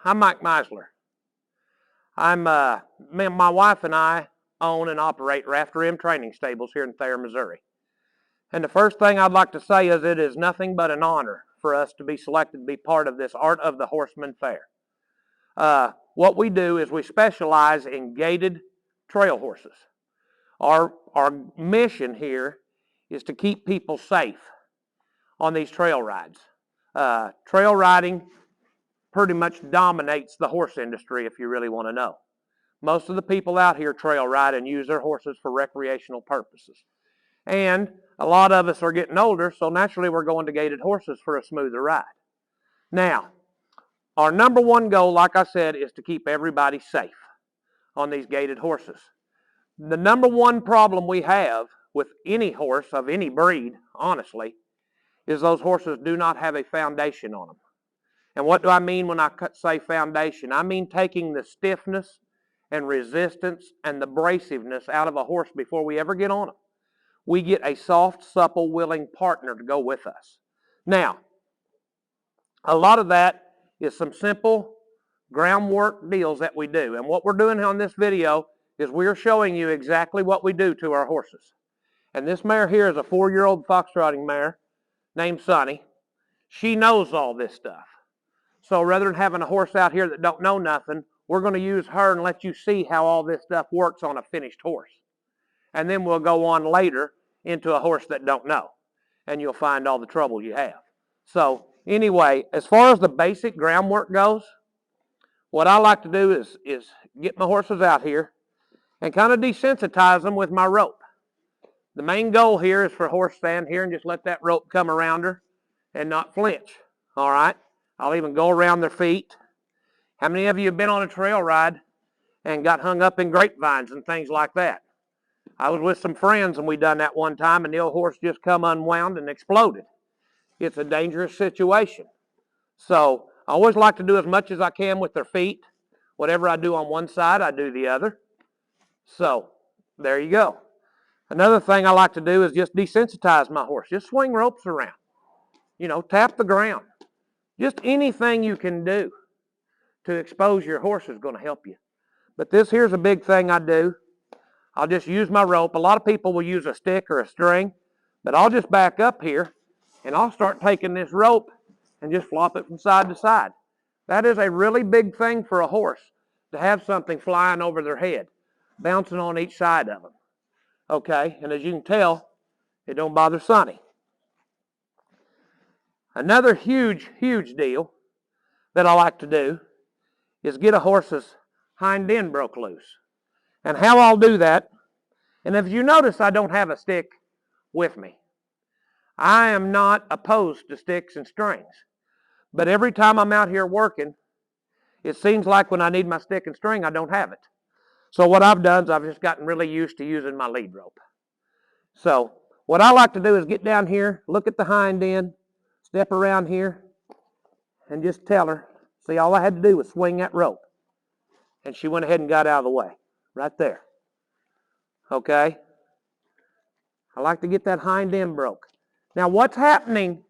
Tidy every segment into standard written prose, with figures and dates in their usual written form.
I'm Mike Meisler. My wife and I own and operate Rafter M Training Stables here in Thayer, Missouri. And the first thing I'd like to say is it is nothing but an honor for us to be selected to be part of this Art of the Horseman Fair. What we do is we specialize in gaited trail horses. Our mission here is to keep people safe on these trail rides. Trail riding pretty much dominates the horse industry, if you really want to know. Most of the people out here trail ride and use their horses for recreational purposes. And a lot of us are getting older, so naturally we're going to gaited horses for a smoother ride. Now, our number one goal, like I said, is to keep everybody safe on these gaited horses. The number one problem we have with any horse of any breed, honestly, is those horses do not have a foundation on them. And what do I mean when I say foundation? I mean taking the stiffness and resistance and the abrasiveness out of a horse before we ever get on them. We get a soft, supple, willing partner to go with us. Now, a lot of that is some simple groundwork deals that we do. And what we're doing on this video is we're showing you exactly what we do to our horses. And this mare here is a 4-year-old foxtrotting mare named Sunny. She knows all this stuff. So rather than having a horse out here that don't know nothing, we're going to use her and let you see how all this stuff works on a finished horse. And then we'll go on later into a horse that don't know. And you'll find all the trouble you have. So anyway, as far as the basic groundwork goes, what I like to do is get my horses out here and kind of desensitize them with my rope. The main goal here is for a horse to stand here and just let that rope come around her and not flinch. All right? I'll even go around their feet. How many of you have been on a trail ride and got hung up in grapevines and things like that? I was with some friends and we done that one time and the old horse just come unwound and exploded. It's a dangerous situation. So I always like to do as much as I can with their feet. Whatever I do on one side, I do the other. So there you go. Another thing I like to do is just desensitize my horse. Just swing ropes around. You know, tap the ground. Just anything you can do to expose your horse is going to help you. But this here's a big thing I do. I'll just use my rope. A lot of people will use a stick or a string, but I'll just back up here and I'll start taking this rope and just flop it from side to side. That is a really big thing for a horse, to have something flying over their head, bouncing on each side of them. Okay, and as you can tell, it don't bother Sonny. Another huge deal that I like to do is get a horse's hind end broke loose. And how I'll do that, and if you notice I don't have a stick with me. I am not opposed to sticks and strings. But every time I'm out here working, it seems like when I need my stick and string, I don't have it. So what I've done is I've just gotten really used to using my lead rope. So what I like to do is get down here, look at the hind end, step around here, and just tell her. See, all I had to do was swing that rope. And she went ahead and got out of the way. Right there. Okay? I like to get that hind end broke. Now what's happening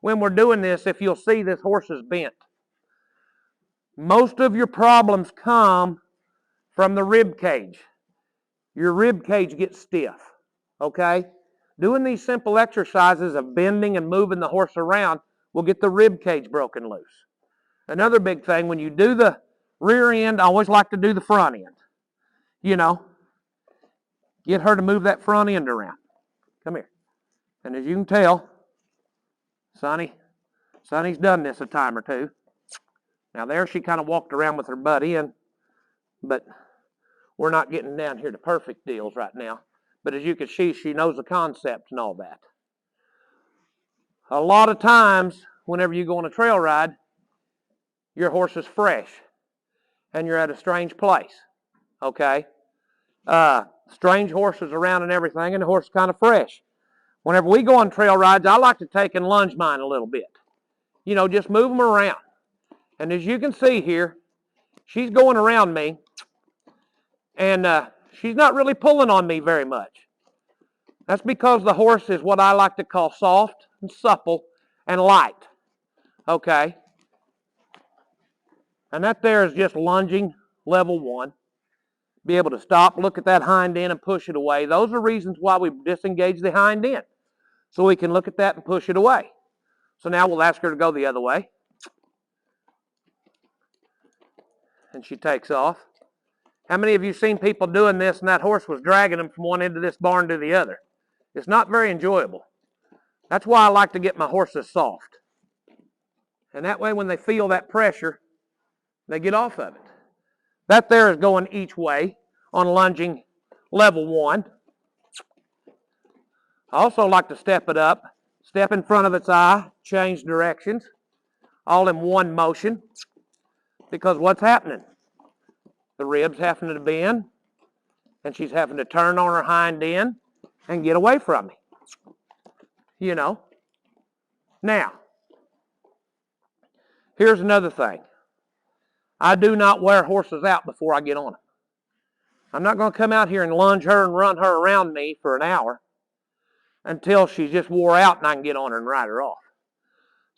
when we're doing this, if you'll see this horse is bent? Most of your problems come from the rib cage. Your rib cage gets stiff. Okay? Doing these simple exercises of bending and moving the horse around will get the rib cage broken loose. Another big thing, when you do the rear end, I always like to do the front end. You know, get her to move that front end around. Come here. And as you can tell, Sonny's done this a time or two. Now there she kind of walked around with her buddy, but we're not getting down here to perfect deals right now. But as you can see, she knows the concept and all that. A lot of times, whenever you go on a trail ride, your horse is fresh and you're at a strange place. Okay? Strange horses around and everything, and the horse is kind of fresh. Whenever we go on trail rides, I like to take and lunge mine a little bit. You know, just move them around. And as you can see here, she's going around me, and she's not really pulling on me very much. That's because the horse is what I like to call soft and supple and light. Okay? And that there is just lunging level 1. Be able to stop, look at that hind end and push it away. Those are reasons why we disengage the hind end. So we can look at that and push it away. So now we'll ask her to go the other way. And she takes off. How many of you seen people doing this and that horse was dragging them from one end of this barn to the other? It's not very enjoyable. That's why I like to get my horses soft. And that way when they feel that pressure, they get off of it. That there is going each way on lunging level 1. I also like to step it up, step in front of its eye, change directions, all in one motion. Because what's happening? The ribs having to bend, and she's having to turn on her hind end and get away from me. You know. Now, here's another thing. I do not wear horses out before I get on them. I'm not going to come out here and lunge her and run her around me for an hour until she's just wore out and I can get on her and ride her off.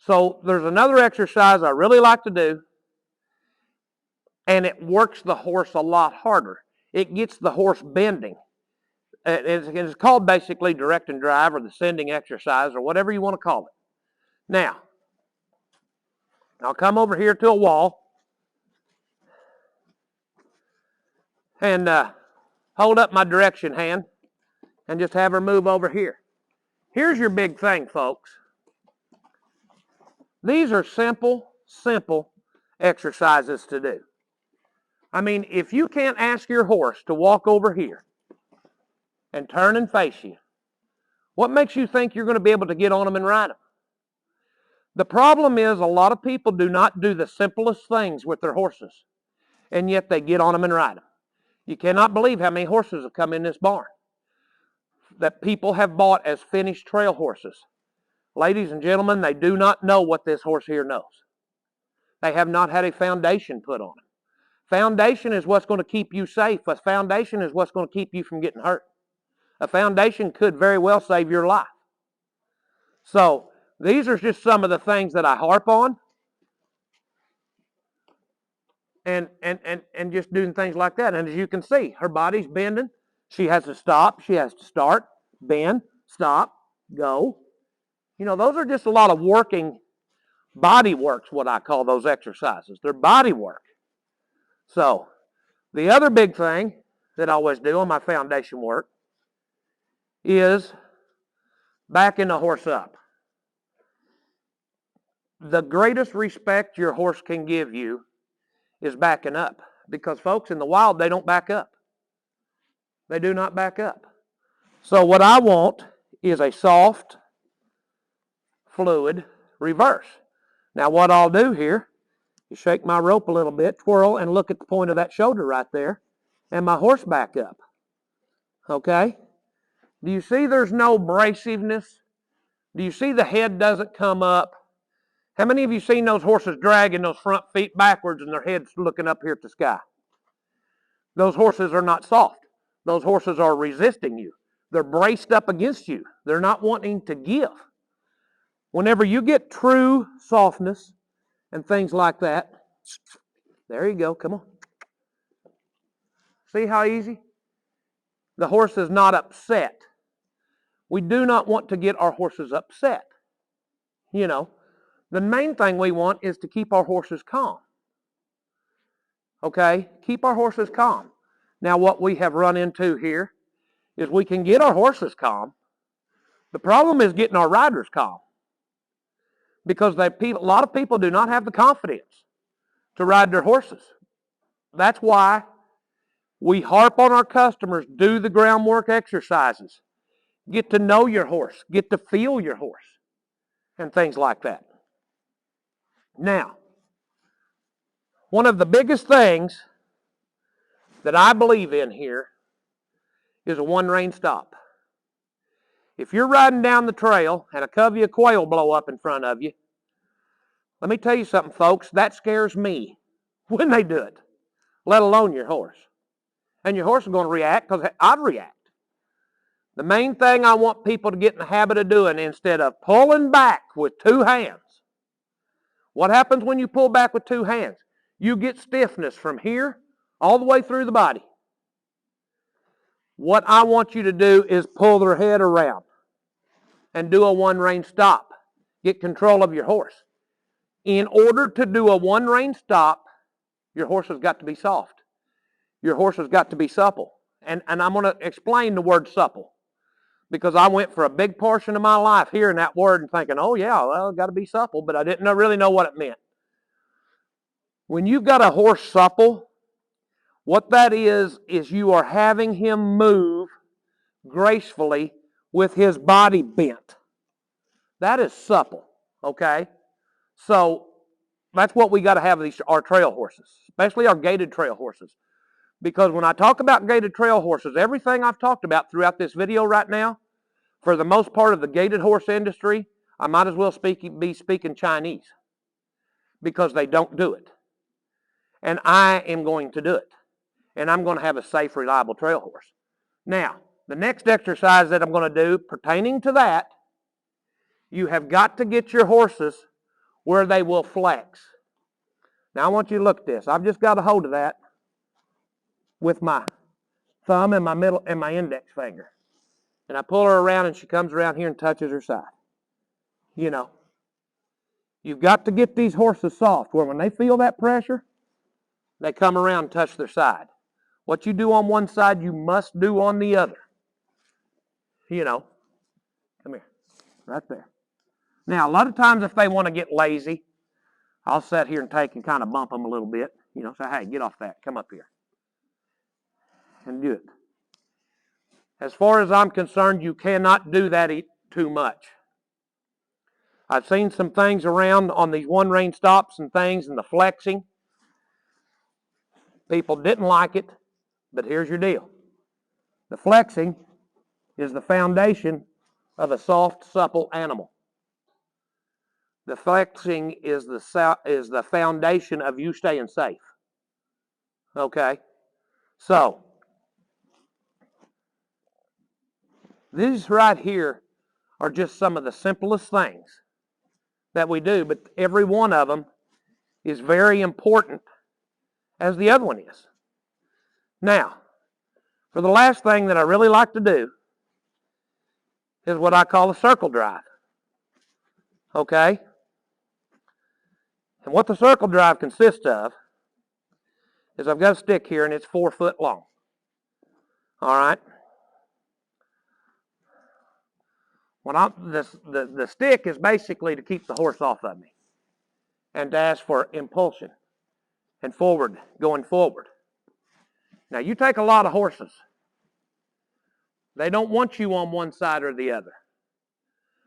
So there's another exercise I really like to do, and it works the horse a lot harder. It gets the horse bending. It's called basically direct and drive or the sending exercise or whatever you want to call it. Now, I'll come over here to a wall and hold up my direction hand and just have her move over here. Here's your big thing, folks. These are simple exercises to do. I mean, if you can't ask your horse to walk over here and turn and face you, what makes you think you're going to be able to get on them and ride them? The problem is a lot of people do not do the simplest things with their horses, and yet they get on them and ride them. You cannot believe how many horses have come in this barn that people have bought as finished trail horses. Ladies and gentlemen, they do not know what this horse here knows. They have not had a foundation put on it. Foundation is what's going to keep you safe. A foundation is what's going to keep you from getting hurt. A foundation could very well save your life. So, these are just some of the things that I harp on. And just doing things like that. And as you can see, her body's bending. She has to stop. She has to start, bend, stop, go. You know, those are just a lot of working body works, what I call those exercises. They're body work. So, the other big thing that I always do on my foundation work is backing the horse up. The greatest respect your horse can give you is backing up. Because, folks, in the wild, they don't back up. They do not back up. So what I want is a soft, fluid reverse. Now what I'll do here is shake my rope a little bit, twirl, and look at the point of that shoulder right there, and my horse back up. Okay? Do you see there's no abrasiveness? Do you see the head doesn't come up? How many of you seen those horses dragging those front feet backwards and their heads looking up here at the sky? Those horses are not soft. Those horses are resisting you. They're braced up against you. They're not wanting to give. Whenever you get true softness and things like that, there you go, come on. See how easy? The horse is not upset. We do not want to get our horses upset. You know, the main thing we want is to keep our horses calm. Okay? Keep our horses calm. Now what we have run into here is we can get our horses calm. The problem is getting our riders calm. Because a lot of people do not have the confidence to ride their horses. That's why we harp on our customers, do the groundwork exercises. Get to know your horse. Get to feel your horse. And things like that. Now, one of the biggest things that I believe in here is a one-rein stop. If you're riding down the trail and a covey of quail blow up in front of you, let me tell you something, folks, that scares me when they do it, let alone your horse. And your horse is going to react because I'd react. The main thing I want people to get in the habit of doing, instead of pulling back with two hands, what happens when you pull back with two hands? You get stiffness from here all the way through the body. What I want you to do is pull their head around and do a one-rein stop. Get control of your horse. In order to do a one-rein stop, your horse has got to be soft. Your horse has got to be supple. And I'm going to explain the word supple, because I went for a big portion of my life hearing that word and thinking, oh yeah, well, it's got to be supple, but I didn't really know what it meant. When you've got a horse supple, what that is you are having him move gracefully with his body bent. That is supple, okay? So that's what we got to have our trail horses, especially our gaited trail horses. Because when I talk about gaited trail horses, everything I've talked about throughout this video right now, for the most part of the gaited horse industry, I might as well be speaking Chinese, because they don't do it. And I am going to do it. And I'm going to have a safe, reliable trail horse. Now, the next exercise that I'm going to do pertaining to that, you have got to get your horses where they will flex. Now, I want you to look at this. I've just got a hold of that with my thumb and my middle and my index finger. And I pull her around and she comes around here and touches her side. You know, you've got to get these horses soft where when they feel that pressure, they come around and touch their side. What you do on one side, you must do on the other. You know, come here, right there. Now, a lot of times if they want to get lazy, I'll sit here and take and kind of bump them a little bit. You know, say, hey, get off that. Come up here. And do it. As far as I'm concerned, you cannot do that too much. I've seen some things around on these one-rein stops and things and the flexing. People didn't like it, but here's your deal. The flexing is the foundation of a soft, supple animal. The flexing is the foundation of you staying safe. Okay? So, these right here are just some of the simplest things that we do, but every one of them is very important as the other one is. Now, for the last thing that I really like to do is what I call a circle drive. Okay? And what the circle drive consists of is I've got a stick here and it's 4 foot long. All right? The stick is basically to keep the horse off of me and to ask for impulsion and going forward. Now, you take a lot of horses. They don't want you on one side or the other.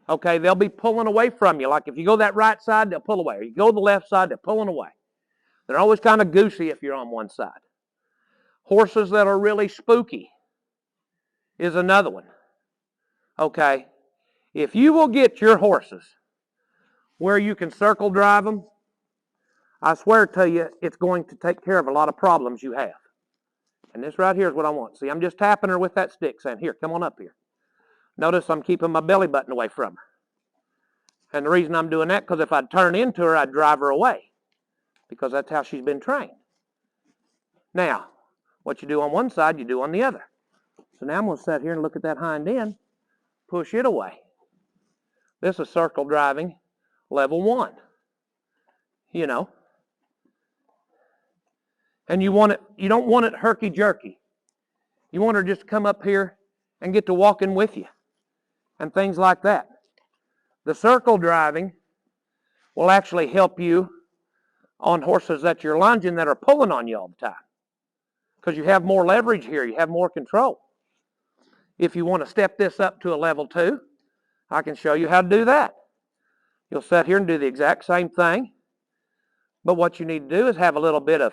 Okay, they'll be pulling away from you. Like if you go that right side, they'll pull away. Or you go the left side, they're pulling away. They're always kind of goosey if you're on one side. Horses that are really spooky is another one. Okay, if you will get your horses where you can circle drive them, I swear to you, it's going to take care of a lot of problems you have. And this right here is what I want. See, I'm just tapping her with that stick saying, here, come on up here. Notice I'm keeping my belly button away from her. And the reason I'm doing that, because if I'd turn into her, I'd drive her away. Because that's how she's been trained. Now, what you do on one side, you do on the other. So now I'm going to sit here and look at that hind end, push it away. This is circle driving level 1. You know. And you don't want it herky-jerky. You want her just to come up here and get to walking with you. And things like that. The circle driving will actually help you on horses that you're lunging that are pulling on you all the time. Because you have more leverage here. You have more control. If you want to step this up to a level 2, I can show you how to do that. You'll sit here and do the exact same thing. But what you need to do is have a little bit of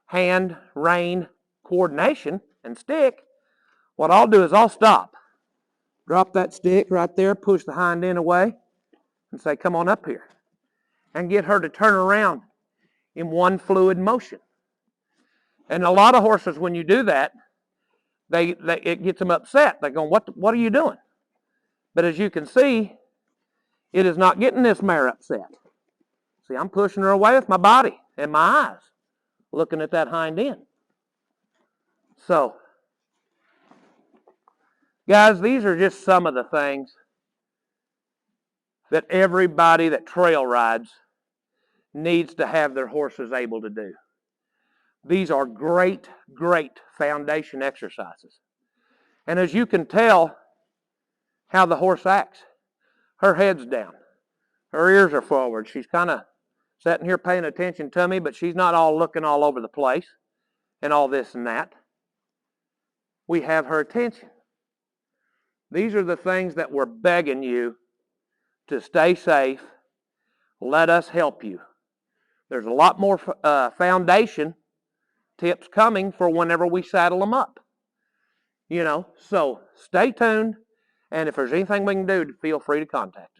hand, rein, coordination, and stick. What I'll do is I'll stop. Drop that stick right there, push the hind end away, and say, come on up here. And get her to turn around in one fluid motion. And a lot of horses, when you do that, it gets them upset. They're going, what are you doing? But as you can see, it is not getting this mare upset. See, I'm pushing her away with my body. and my eyes looking at that hind end. So, guys, these are just some of the things that everybody that trail rides needs to have their horses able to do. These are great, great foundation exercises. And as you can tell how the horse acts, her head's down, her ears are forward. She's kind of sitting here paying attention to me, but she's not all looking all over the place and all this and that. We have her attention. These are the things that we're begging you to stay safe. Let us help you. There's a lot more foundation tips coming for whenever we saddle them up. So stay tuned, and if there's anything we can do, feel free to contact.